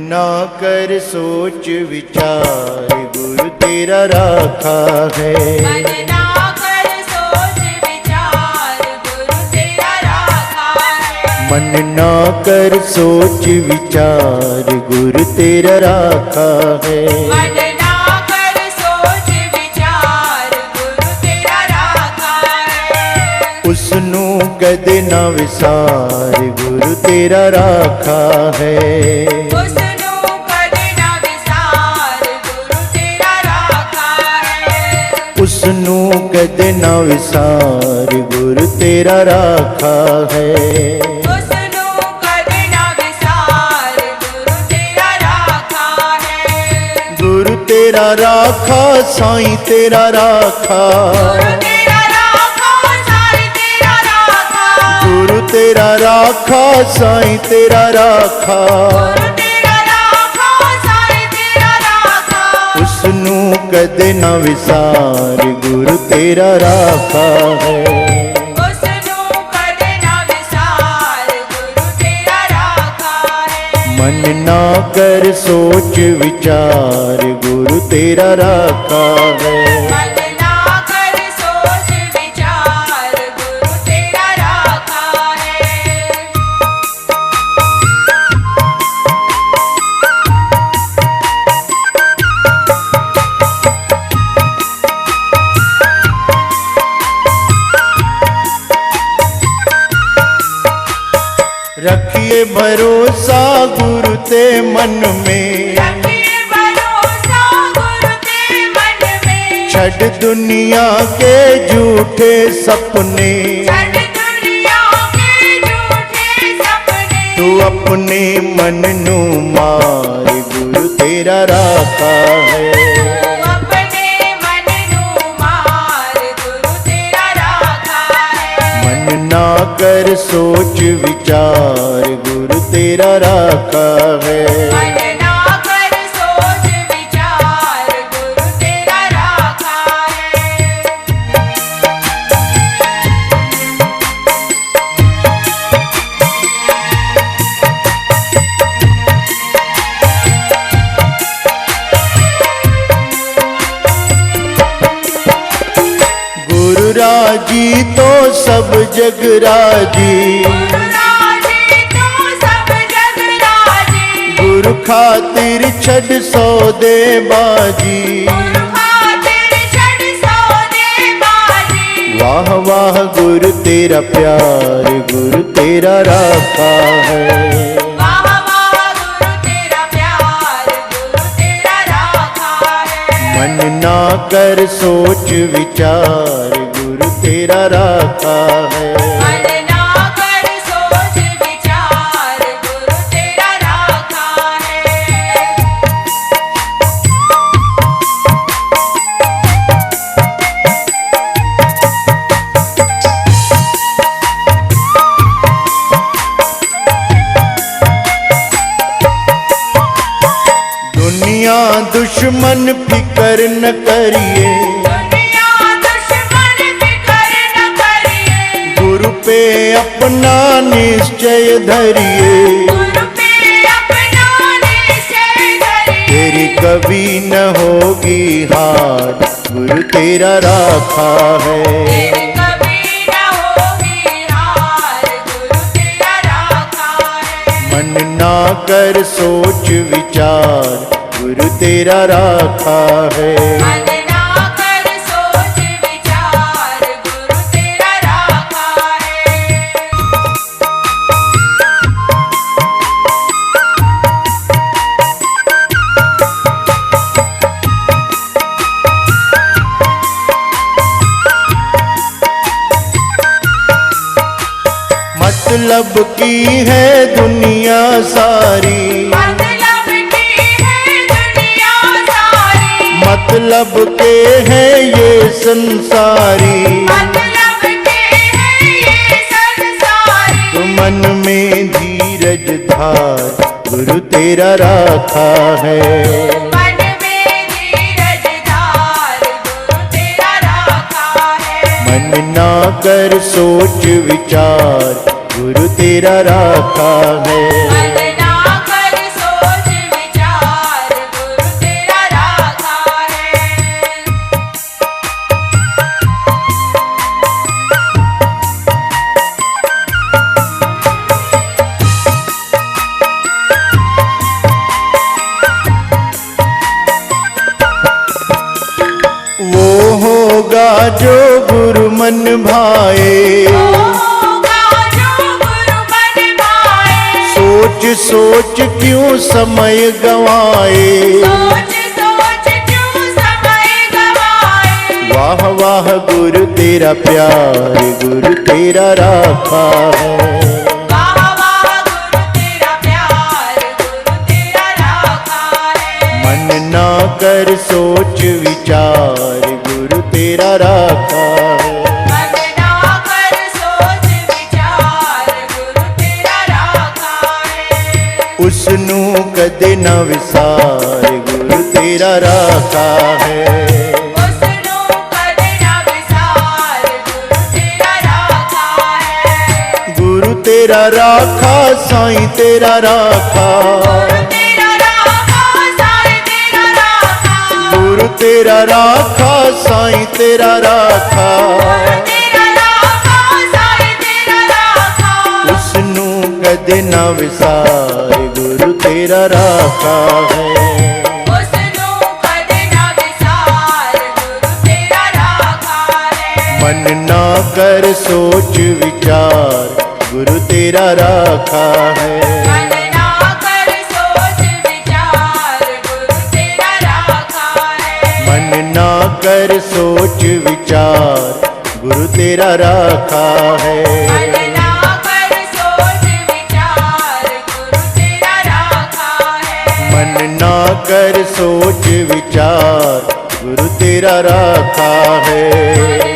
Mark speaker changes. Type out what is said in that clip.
Speaker 1: ना कर सोच विचार गुरु तेरा राखा है।
Speaker 2: मन ना कर सोच विचार गुरु तेरा राखा है।
Speaker 1: मन ना कर सोच विचार गुरु तेरा राखा है।
Speaker 2: मन ना कर सोच विचार गुरु तेरा राखा है।
Speaker 1: उसनू कदे ना विसार गुरु तेरा राखा है।
Speaker 2: उसनू कदे ना विसार गुरु तेरा राखा है।
Speaker 1: उसनू कदे ना विसार गुरु तेरा राखा है।
Speaker 2: उसनू कदे ना विसार गुरु तेरा राखा है।
Speaker 1: गुरु तेरा राखा साईं तेरा राखा।
Speaker 2: गुरु तेरा राखा साईं तेरा राखा।
Speaker 1: गुरु तेरा राखा साईं तेरा राखा।
Speaker 2: गुरु तेरा राखा साईं तेरा राखा।
Speaker 1: उसनू कदे ना विसार गुरु तेरा राखा है।
Speaker 2: उसनू कदे ना विसार गुरु तेरा राखा है।
Speaker 1: मन ना कर सोच विचार गुरु तेरा राखा है।
Speaker 2: मन ना कर सोच विचार गुरु तेरा राखा है।
Speaker 1: रखिए भरोसा गुरु ते मन में।
Speaker 2: रखिए भरोसा गुरु ते मन में।
Speaker 1: छड़ दुनिया के झूठे सपने।
Speaker 2: छड़ दुनिया के झूठे सपने।
Speaker 1: तू अपने मन नू मार गुरु तेरा राखा है।
Speaker 2: तू अपने मन नू मार गुरु तेरा राखा है।
Speaker 1: मन ना कर सोच विचार गुरु तेरा राखा है।
Speaker 2: मन ना कर सोच विचार गुरु तेरा राखा है।
Speaker 1: गुरु राजी तो सब जग राजी।
Speaker 2: गुरु राजी तो सब जग राजी।
Speaker 1: गुरु खातिर छड़ सौदे बाजी।
Speaker 2: गुरु खातिर छड़ सौदे बाजी।
Speaker 1: वाह वाह गुरु तेरा प्यार गुरु तेरा राखा है।
Speaker 2: वाह वाह गुरु तेरा प्यार गुरु तेरा राखा है।
Speaker 1: मन ना कर सोच विचार गुरु तेरा राखा है।
Speaker 2: मन ना कर सोच विचार गुरु तेरा राखा है।
Speaker 1: दुनिया दुश्मन फिकर न करिए।
Speaker 2: दुनिया दुश्मन फिकर न करिए।
Speaker 1: गुरु पे अपना निश्चय धरिए।
Speaker 2: गुरु पे अपना निश्चय धरिए।
Speaker 1: तेरी कभी न होगी हार गुरु तेरा राखा है।
Speaker 2: तेरी कभी न होगी हार गुरु तेरा राखा है।
Speaker 1: मन ना कर सोच विचार गुरु तेरा राखा है।
Speaker 2: मन ना कर सोच विचार गुरु तेरा राखा है।
Speaker 1: मतलब की है दुनिया सारी।
Speaker 2: मतलब की है दुनिया सारी।
Speaker 1: मतलब के है ये संसारी।
Speaker 2: मतलब के है ये संसारी।
Speaker 1: तो मन में धीरज धार गुरु तेरा राखा है।
Speaker 2: मन में धीरज धार गुरु तेरा राखा है।
Speaker 1: मन ना कर सोच विचार गुरु तेरा राखा है।
Speaker 2: मन ना कर सोच
Speaker 1: जो गुरु मन भाए,
Speaker 2: होगा जो गुरु मन भाए।
Speaker 1: सोच सोच क्यों समय गवाए,
Speaker 2: सोच सोच क्यों समय गवाए।
Speaker 1: वाह वाह गुरु तेरा प्यार, गुरु तेरा राखा है।
Speaker 2: वाह वाह गुरु तेरा प्यार, गुरु तेरा राखा है।
Speaker 1: मन ना कर सोच विचार, गुरु तेरा राखा है।
Speaker 2: मन ना कर सोच विचार, गुरु तेरा राखा है।
Speaker 1: उसनू कदे न विसार, गुरु तेरा राखा है।
Speaker 2: उसनू कदे ना विसार, गुरु तेरा राखा है।
Speaker 1: गुरु तेरा राखा, साईं तेरा राखा।
Speaker 2: गुरु तेरा राखा, साईं तेरा राखा।
Speaker 1: गुरु तेरा राखा, साईं तेरा राखा।
Speaker 2: गुरु तेरा राखा, साईं तेरा राखा।
Speaker 1: उसनू कदे न विसार, गुरु तेरा राखा है।
Speaker 2: उसनू कदे ना विसार, गुरु तेरा राखा है।
Speaker 1: मन ना कर सोच विचार, गुरु तेरा राखा है।
Speaker 2: मन ना कर सोच विचार, गुरु तेरा राखा है।
Speaker 1: मन ना कर सोच विचार, गुरु तेरा राखा है।
Speaker 2: मन ना कर सोच विचार, गुरु तेरा राखा है।
Speaker 1: मन ना कर सोच विचार, गुरु तेरा राखा है।